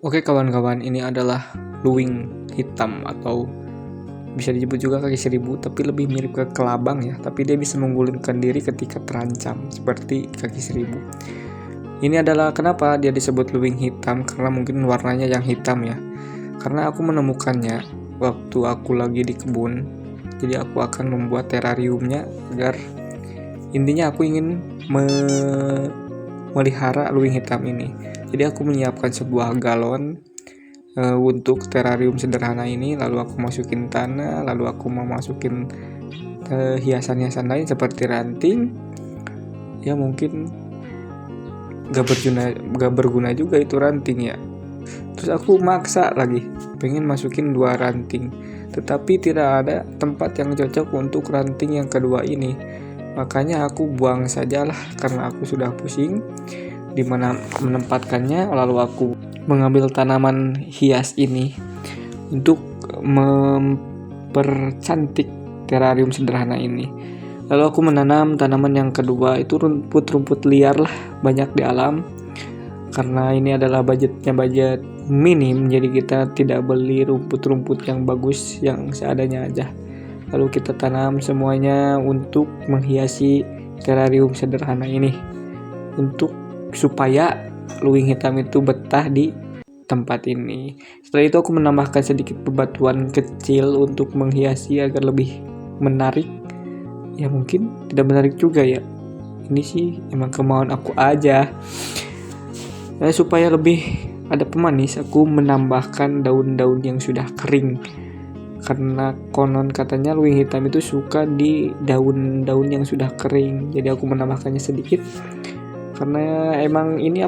Oke kawan-kawan, ini adalah luwing hitam atau bisa disebut juga kaki seribu, tapi lebih mirip ke kelabang ya. Tapi dia bisa menggulingkan diri ketika terancam seperti kaki seribu. Ini adalah kenapa dia disebut luwing hitam, karena mungkin warnanya yang hitam ya. Karena aku menemukannya waktu aku lagi di kebun. Jadi aku akan membuat terariumnya agar intinya aku ingin melihara luwing hitam ini. Jadi aku menyiapkan sebuah galon untuk terarium sederhana ini, lalu aku masukin tanah, lalu aku mau masukin hiasan-hiasan lain seperti ranting. Ya mungkin gak berguna juga itu ranting ya. Terus aku maksa lagi pengen masukin 2 ranting, tetapi tidak ada tempat yang cocok untuk ranting yang kedua ini. Makanya aku buang sajalah karena aku sudah pusing di mana menempatkannya. Lalu aku mengambil tanaman hias ini untuk mempercantik terarium sederhana ini. Lalu aku menanam tanaman yang kedua, itu rumput-rumput liar lah, banyak di alam. Karena ini adalah budget minim, jadi kita tidak beli rumput-rumput yang bagus, yang seadanya aja. Lalu kita tanam semuanya untuk menghiasi terarium sederhana ini, untuk supaya luwing hitam itu betah di tempat ini. Setelah itu aku menambahkan sedikit bebatuan kecil untuk menghiasi agar lebih menarik. Ya mungkin tidak menarik juga ya. Ini sih emang kemauan aku aja. Supaya lebih ada pemanis, aku menambahkan daun-daun yang sudah kering. Karena konon katanya luwing hitam itu suka di daun-daun yang sudah kering. Jadi aku menambahkannya sedikit. Karena emang ini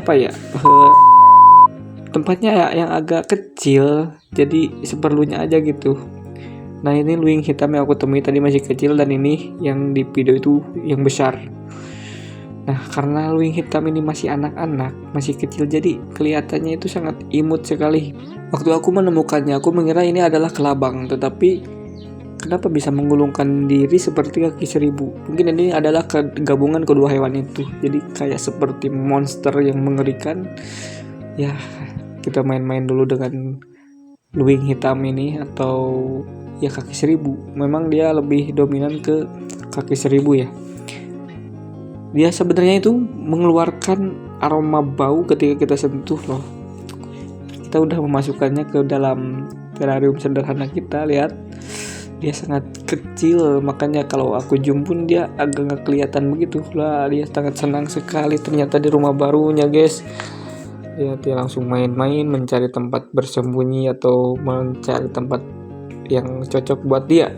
tempatnya yang agak kecil, jadi seperlunya aja gitu. Nah ini luwing hitam yang aku temui tadi masih kecil, dan ini yang di video itu yang besar. Nah karena luwing hitam ini masih anak-anak, masih kecil, jadi kelihatannya itu sangat imut sekali. Waktu aku menemukannya, aku mengira ini adalah kelabang, tetapi kenapa bisa menggulungkan diri seperti kaki seribu? Mungkin ini adalah gabungan kedua hewan itu. Jadi kayak seperti monster yang mengerikan. Ya, kita main-main dulu dengan luwing hitam ini atau ya kaki seribu. Memang dia lebih dominan ke kaki seribu ya. Dia sebenarnya itu mengeluarkan aroma bau ketika kita sentuh loh. Kita udah memasukkannya ke dalam terarium sederhana kita, lihat. Dia sangat kecil, makanya kalau aku zoom pun dia agak gak kelihatan begitu lah. Dia sangat senang sekali ternyata di rumah barunya guys. Ya dia langsung main-main mencari tempat bersembunyi atau mencari tempat yang cocok buat dia.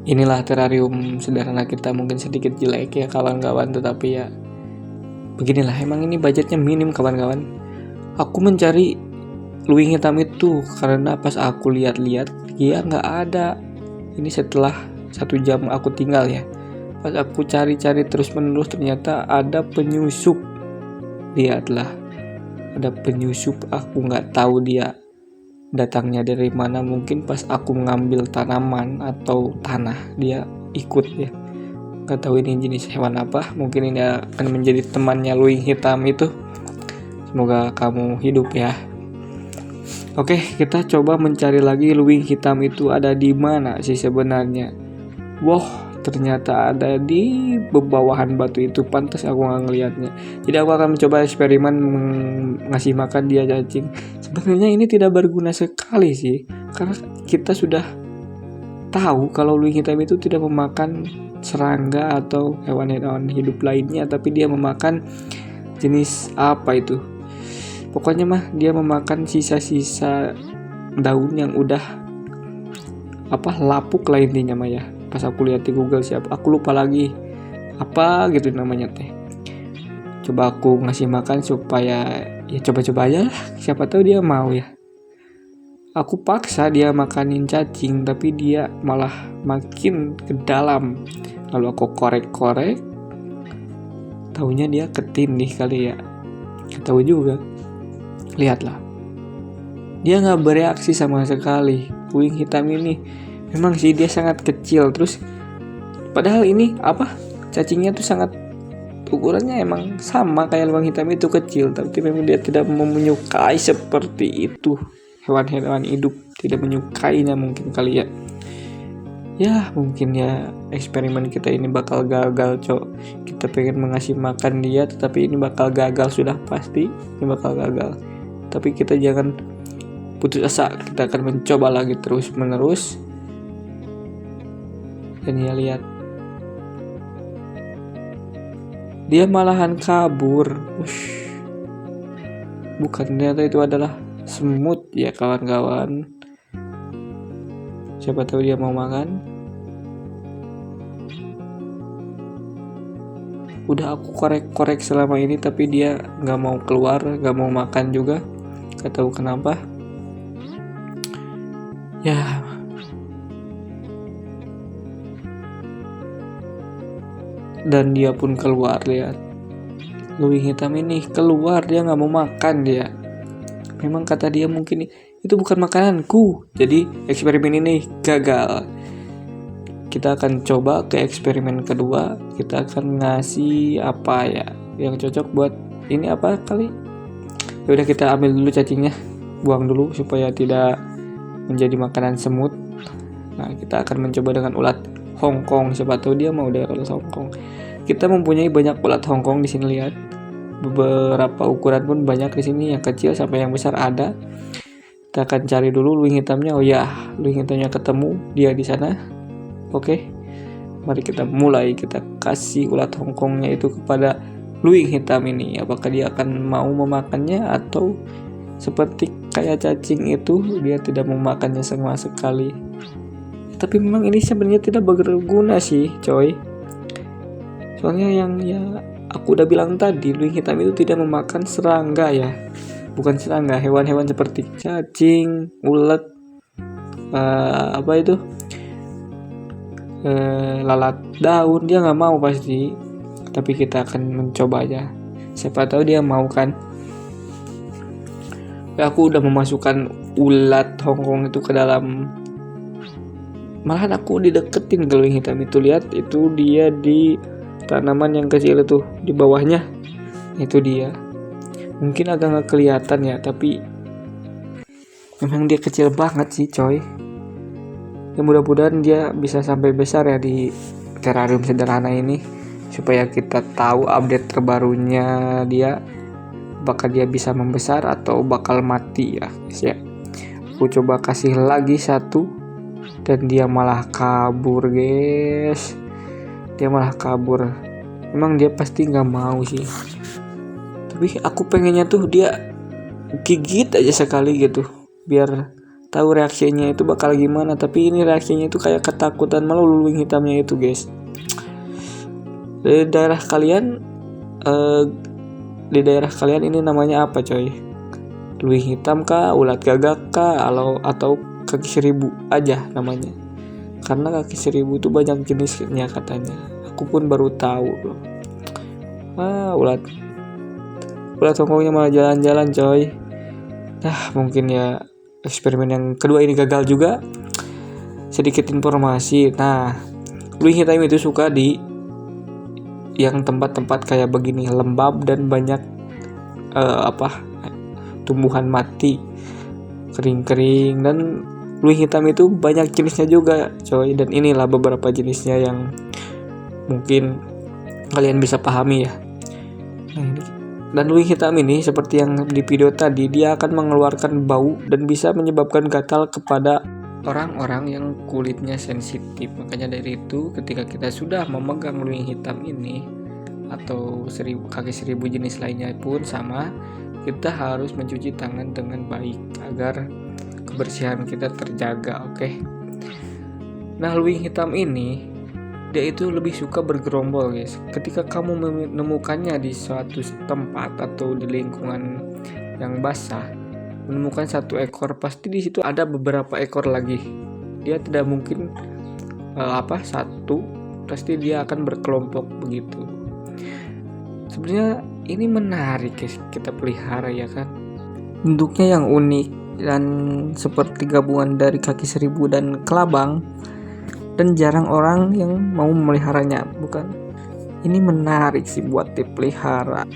Inilah terarium sederhana kita, mungkin sedikit jelek ya kawan-kawan, tetapi ya beginilah, emang ini budgetnya minim kawan-kawan. Aku mencari luwing hitam itu karena pas aku lihat-lihat dia nggak ada. Ini setelah 1 jam aku tinggal ya. Pas aku cari-cari terus-menerus ternyata ada penyusup. Lihatlah, ada penyusup. Aku nggak tahu dia datangnya dari mana. Mungkin pas aku mengambil tanaman atau tanah dia ikut ya. Nggak tahu ini jenis hewan apa. Mungkin ini akan menjadi temannya luwing hitam itu. Semoga kamu hidup ya. Oke, kita coba mencari lagi luwing hitam itu ada di mana sih sebenarnya. Wah, ternyata ada di bawahan batu itu. Pantas aku nggak ngelihatnya. Jadi aku akan mencoba eksperimen ngasih makan dia cacing. Sebenarnya ini tidak berguna sekali sih, karena kita sudah tahu kalau luwing hitam itu tidak memakan serangga atau hewan-hewan hidup lainnya, tapi dia memakan jenis apa itu. Pokoknya mah dia memakan sisa-sisa daun yang udah lapuk lah intinya mah ya. Pas aku lihat di Google aku lupa lagi apa gitu namanya teh. Coba aku ngasih makan supaya ya coba-coba aja lah, siapa tahu dia mau ya. Aku paksa dia makanin cacing, tapi dia malah makin ke dalam. Lalu aku korek-korek, taunya dia ketindih kali ya. Gak tahu juga. Lihatlah, dia nggak bereaksi sama sekali. Luwing hitam ini memang sih dia sangat kecil, terus padahal ini cacingnya tuh sangat ukurannya emang sama kayak lubang hitam itu, kecil, tapi memang dia tidak menyukai seperti itu. Hewan-hewan hidup tidak menyukainya mungkin kali ya. Ya mungkin ya eksperimen kita ini bakal gagal, kita pengen mengasih makan dia tetapi ini bakal gagal, sudah pasti ini bakal gagal. Tapi kita jangan putus asa, kita akan mencoba lagi terus menerus. Dan ya lihat, dia malahan kabur. Bukan, ternyata itu adalah semut ya kawan-kawan. Siapa tahu dia mau makan. Udah aku korek-korek selama ini tapi dia gak mau keluar, gak mau makan juga. Gak tahu kenapa. Ya, dan dia pun keluar, lihat. Luwing hitam ini keluar, dia gak mau makan dia. Memang kata dia mungkin itu bukan makananku. Jadi eksperimen ini gagal. Kita akan coba ke eksperimen kedua. Kita akan ngasih apa ya yang cocok buat ini, apa kali. Ya udah, kita ambil dulu cacingnya, buang dulu supaya tidak menjadi makanan semut. Nah, kita akan mencoba dengan ulat Hongkong. Siapa tahu dia mau dengan ulat Hongkong. Kita mempunyai banyak ulat Hongkong di sini, lihat. Beberapa ukuran pun banyak di sini, yang kecil sampai yang besar ada. Kita akan cari dulu luwing hitamnya. Oh ya, luwing hitamnya ketemu, dia di sana. Oke. Mari kita mulai, kita kasih ulat Hongkongnya itu kepada luwing hitam ini. Apakah dia akan mau memakannya atau seperti kayak cacing itu dia tidak memakannya sama sekali. Tapi memang ini sebenarnya tidak berguna sih, coy. Soalnya yang ya aku udah bilang tadi, luwing hitam itu tidak memakan serangga ya. Bukan serangga, hewan-hewan seperti cacing, ulet, lalat daun, dia nggak mau pasti. Tapi kita akan mencoba aja. Siapa tahu dia mau kan. Aku udah memasukkan ulat Hongkong itu ke dalam. Malahan aku dideketin ke luwing hitam itu, lihat, itu dia di tanaman yang kecil itu di bawahnya. Itu dia. Mungkin agak nggak kelihatan ya, tapi memang dia kecil banget sih, coy. Ya mudah-mudahan dia bisa sampai besar ya di terarium sederhana ini, supaya kita tahu update terbarunya dia, apakah dia bisa membesar atau bakal mati ya, guys ya. Aku coba kasih lagi satu dan dia malah kabur, guys. Dia malah kabur. Emang dia pasti nggak mau sih. Tapi aku pengennya tuh dia gigit aja sekali gitu, biar tahu reaksinya itu bakal gimana. Tapi ini reaksinya itu kayak ketakutan malu luwing hitamnya itu, guys. Di daerah kalian ini namanya apa, coy? Luwing hitam kah, ulat gagak kah, atau kaki seribu aja namanya? Karena kaki seribu itu banyak jenisnya katanya. Aku pun baru tahu loh. Ulat Hongkongnya malah jalan-jalan, coy. Mungkin ya eksperimen yang kedua ini gagal juga. Sedikit informasi. Luwing hitam itu suka di yang tempat-tempat kayak begini, lembab dan banyak tumbuhan mati, kering-kering. Dan luwing hitam itu banyak jenisnya juga, coy. Dan inilah beberapa jenisnya yang mungkin kalian bisa pahami ya. Dan luwing hitam ini seperti yang di video tadi, dia akan mengeluarkan bau dan bisa menyebabkan gatal kepada orang-orang yang kulitnya sensitif. Makanya dari itu ketika kita sudah memegang luwing hitam ini atau kaki seribu jenis lainnya pun sama, kita harus mencuci tangan dengan baik agar kebersihan kita terjaga, oke? Luwing hitam ini dia itu lebih suka bergerombol, guys. Ketika kamu menemukannya di suatu tempat atau di lingkungan yang basah, menemukan satu ekor, pasti di situ ada beberapa ekor lagi. Dia tidak mungkin satu, pasti dia akan berkelompok begitu. Sebenarnya ini menarik, guys, kita pelihara ya kan. Bentuknya yang unik dan seperti gabungan dari kaki seribu dan kelabang. Dan jarang orang yang mau memeliharanya, bukan? ini menarik sih buat dipelihara.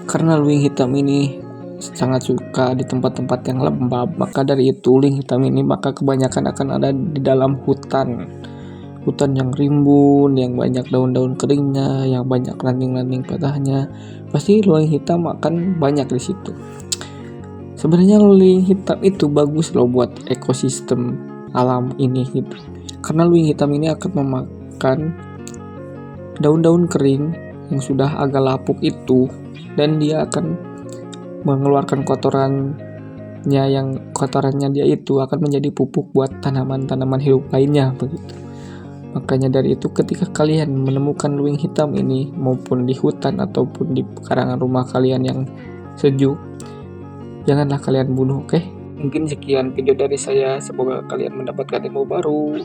Karena luwing hitam ini sangat suka di tempat-tempat yang lembab, maka dari itu luwing hitam ini maka kebanyakan akan ada di dalam hutan yang rimbun, yang banyak daun-daun keringnya, yang banyak ranting-ranting patahnya. Pasti luwing hitam akan banyak di situ. Sebenarnya luwing hitam itu bagus loh buat ekosistem alam ini gitu. Karena luwing hitam ini akan memakan daun-daun kering yang sudah agak lapuk itu, dan dia akan mengeluarkan kotorannya dia itu akan menjadi pupuk buat tanaman-tanaman hidup lainnya begitu. Makanya dari itu ketika kalian menemukan luwing hitam ini maupun di hutan ataupun di pekarangan rumah kalian yang sejuk, janganlah kalian bunuh, oke? Mungkin sekian video dari saya, semoga kalian mendapatkan ilmu baru.